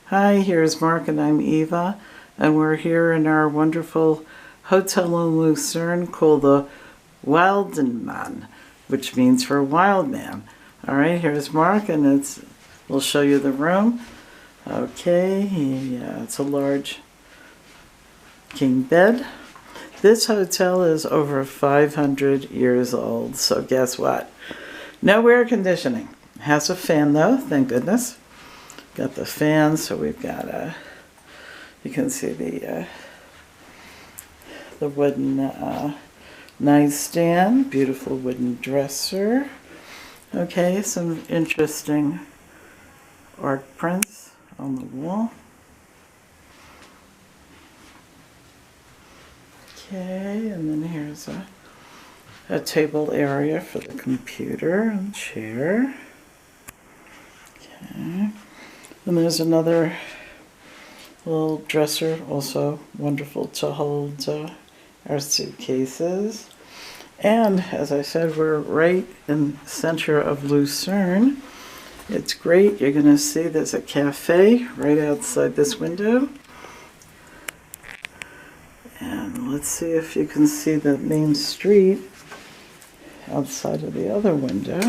Hi, here's Mark and I'm Eva, and we're here in our wonderful hotel in Lucerne called the Wilden Mann, which means for wild man. All right, here's Mark, and we'll show you the room. Okay, yeah, it's a large king bed. This hotel is over 500 years old, so guess what? No air conditioning. It has a fan though, thank goodness. Got the fan, so we've got you can see the wooden nightstand, beautiful wooden dresser. Okay, some interesting art prints on the wall. Okay, and then here's a table area for the computer and chair. Okay. And there's another little dresser, also wonderful to hold our suitcases. And as I said, we're right in the center of Lucerne. It's great. You're going to see there's a cafe right outside this window. And let's see if you can see the main street outside of the other window.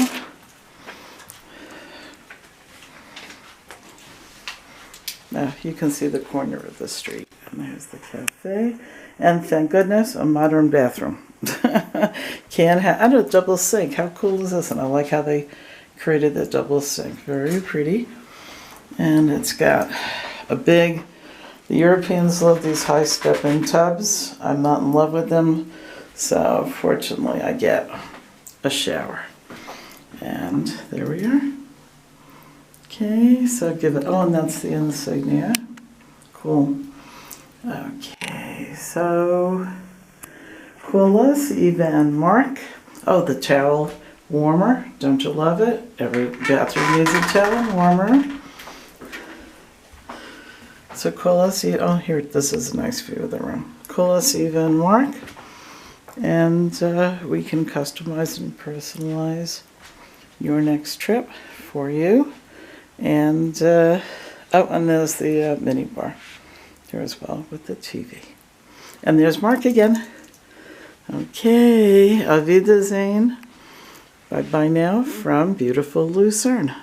Now you can see the corner of the street. And there's the cafe. And thank goodness, a modern bathroom. And a double sink. How cool is this? And I like how they created the double sink. Very pretty. And it's got the Europeans love these high step-in tubs. I'm not in love with them. So fortunately I get a shower. And there we are. Okay, so give it, and that's the insignia. Cool. Okay, so Colas, Eva and Mark. Oh, the towel warmer. Don't you love it? Every bathroom needs a towel warmer. So Colas, here, this is a nice view of the room. Colas, Eva and Mark. And we can customize and personalize your next trip for you. And and there's the mini bar there as well with the TV. And there's Mark again. Okay, auf Wiedersehen. Bye-bye now from beautiful Lucerne.